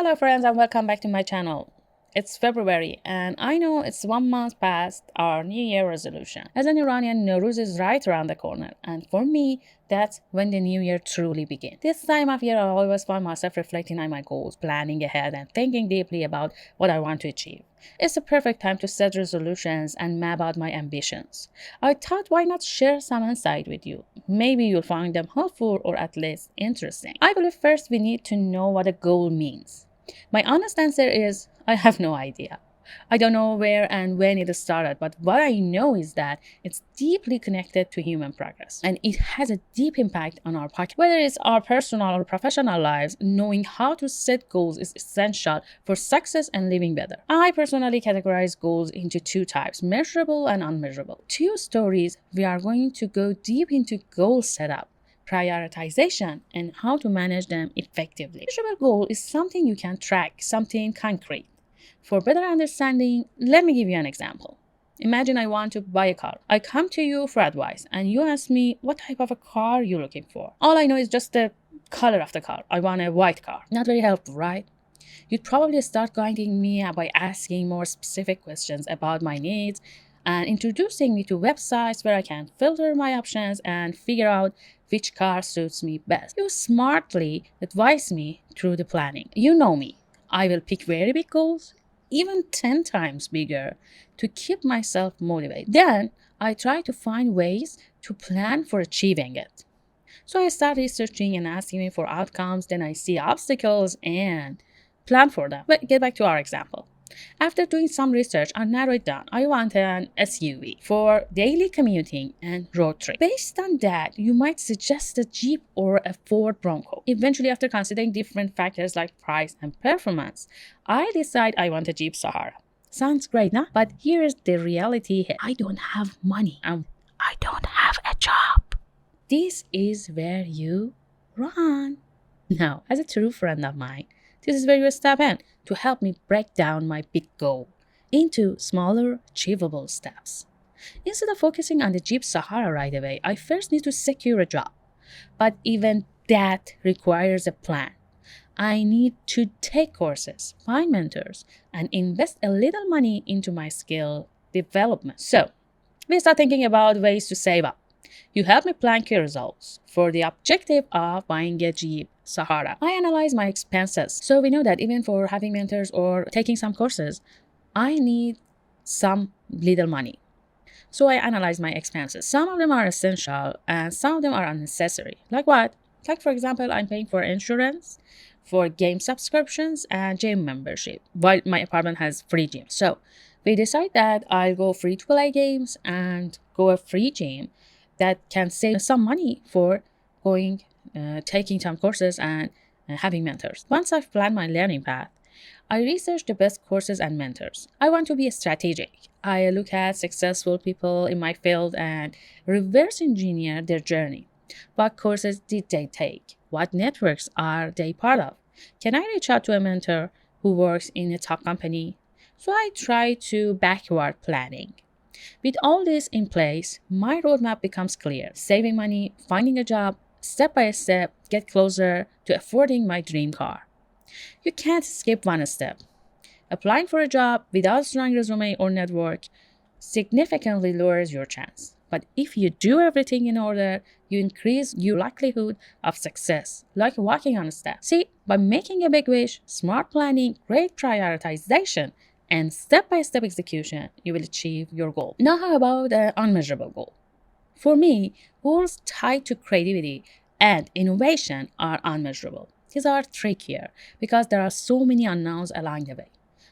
Hello friends and welcome back to my channel. It's February and I know it's 1 month past our New Year resolution. As an Iranian, Nowruz is right around the corner and for me, that's when the new year truly begins. This time of year I always find myself reflecting on my goals, planning ahead and thinking deeply about what I want to achieve. It's the perfect time to set resolutions and map out my ambitions. I thought why not share some insight with you. Maybe you'll find them helpful or at least interesting. I believe first we need to know what a goal means. My honest answer is I have no idea. I don't know where and when it started, but what I know is that it's deeply connected to human progress and it has a deep impact on our pocket. Whether it's our personal or professional lives, knowing how to set goals is essential for success and living better. I personally categorize goals into two types, measurable and unmeasurable. Two stories, we are going to go deep into goal setup, prioritization, and how to manage them effectively. Measurable goal is something you can track, something concrete. For better understanding, let me give you an example. Imagine I want to buy a car. I come to you for advice and you ask me what type of a car you're looking for. All I know is just the color of the car. I want a white car. Not very helpful, right? You'd probably start guiding me by asking more specific questions about my needs and introducing me to websites where I can filter my options and figure out which car suits me best. You smartly advise me through the planning. You know me. I will pick very big goals, even 10 times bigger, to keep myself motivated. Then I try to find ways to plan for achieving it. So I start researching and asking me for outcomes, then I see obstacles and plan for them. But get back to our example. After doing some research, I narrowed it down. I want an SUV for daily commuting and road trip. Based on that, you might suggest a Jeep or a Ford Bronco. Eventually, after considering different factors like price and performance, I decide I want a Jeep Sahara. Sounds great, nah? But here's the reality here. I don't have money and I don't have a job. This is where you run. Now, as a true friend of mine, this is where you step in to help me break down my big goal into smaller, achievable steps. Instead of focusing on the Jeep Sahara right away, I first need to secure a job. But even that requires a plan. I need to take courses, find mentors, and invest a little money into my skill development. So, we start thinking about ways to save up. You help me plan key results for the objective of buying a Jeep Sahara. I analyze my expenses. So we know that even for having mentors or taking some courses, I need some little money. So I analyze my expenses. Some of them are essential and some of them are unnecessary. Like what? Like for example, I'm paying for insurance, for game subscriptions, and gym membership, while my apartment has free gym. So we decide that I'll go free to play games and go a free gym that can save some money for going, taking some courses and having mentors. Once I've planned my learning path, I research the best courses and mentors. I want to be strategic. I look at successful people in my field and reverse engineer their journey. What courses did they take? What networks are they part of? Can I reach out to a mentor who works in a top company? So I try to backward planning. With all this in place, my roadmap becomes clear. Saving money, finding a job, step by step, get closer to affording my dream car. You can't skip one step. Applying for a job without a strong resume or network significantly lowers your chance. But if you do everything in order, you increase your likelihood of success, like walking on a step. See, by making a big wish, smart planning, great prioritization, and step-by-step execution, you will achieve your goal. Now, how about an unmeasurable goal? For me, goals tied to creativity and innovation are unmeasurable. These are trickier because there are so many unknowns along the way.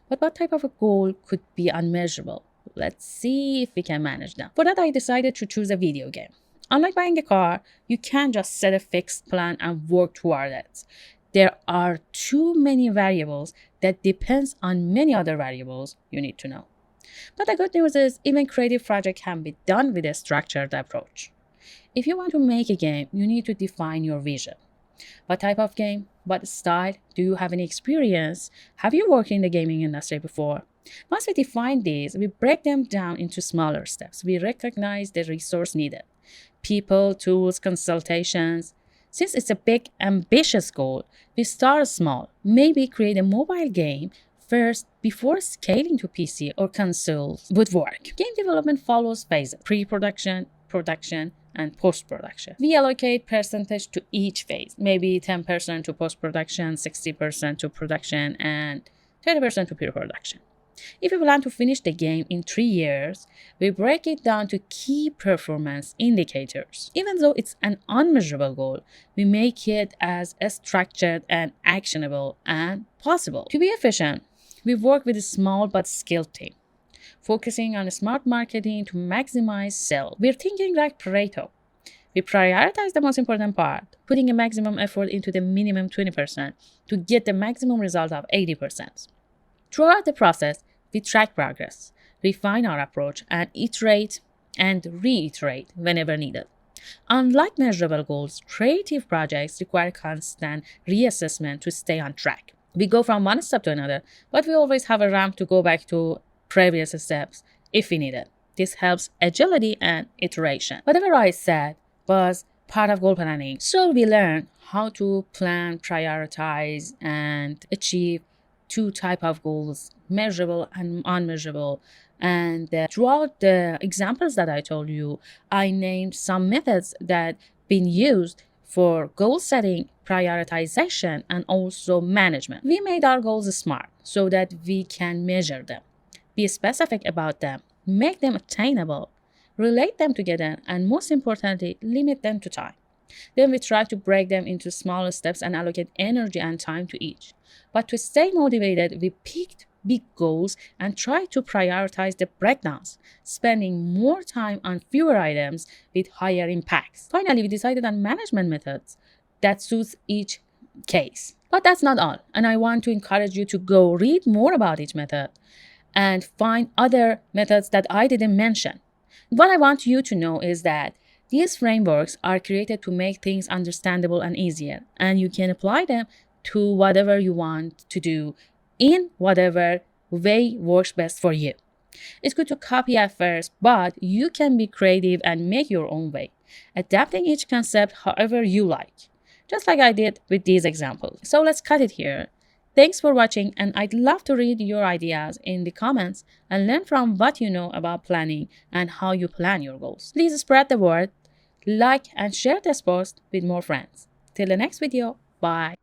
But what type of a goal could be unmeasurable? Let's see if we can manage them. For that, I decided to choose a video game. Unlike buying a car, you can't just set a fixed plan and work toward it. There are too many variables that depends on many other variables you need to know. But the good news is even creative project can be done with a structured approach. If you want to make a game, you need to define your vision. What type of game? What style? Do you have any experience? Have you worked in the gaming industry before? Once we define these, we break them down into smaller steps. We recognize the resource needed. People, tools, consultations. Since it's a big, ambitious goal, we start small. Maybe create a mobile game first before scaling to PC or consoles would work. Game development follows phases: pre-production, production, and post-production. We allocate percentage to each phase, maybe 10% to post-production, 60% to production, and 30% to pre-production. If we plan to finish the game in 3 years, we break it down to key performance indicators. Even though it's an unmeasurable goal, we make it as structured and actionable and possible. To be efficient, we work with a small but skilled team, focusing on smart marketing to maximize sales. We're thinking like Pareto. We prioritize the most important part, putting a maximum effort into the minimum 20% to get the maximum result of 80%. Throughout the process, we track progress, refine our approach, and iterate and reiterate whenever needed. Unlike measurable goals, creative projects require constant reassessment to stay on track. We go from one step to another, but we always have a ramp to go back to previous steps if we need it. This helps agility and iteration. Whatever I said was part of goal planning. So we learn how to plan, prioritize, and achieve two types of goals, measurable and unmeasurable. And throughout the examples that I told you, I named some methods that been used for goal setting, prioritization, and also management. We made our goals smart so that we can measure them, be specific about them, make them attainable, relate them together, and most importantly, limit them to time. Then we try to break them into smaller steps and allocate energy and time to each. But to stay motivated, we picked big goals and tried to prioritize the breakdowns, spending more time on fewer items with higher impacts. Finally, we decided on management methods that suits each case. But that's not all, and I want to encourage you to go read more about each method and find other methods that I didn't mention. What I want you to know is that these frameworks are created to make things understandable and easier, and you can apply them to whatever you want to do in whatever way works best for you. It's good to copy at first, but you can be creative and make your own way, adapting each concept however you like, just like I did with these examples. So let's cut it here. Thanks for watching, and I'd love to read your ideas in the comments and learn from what you know about planning and how you plan your goals. Please spread the word, like and share this post with more friends. Till the next video, bye.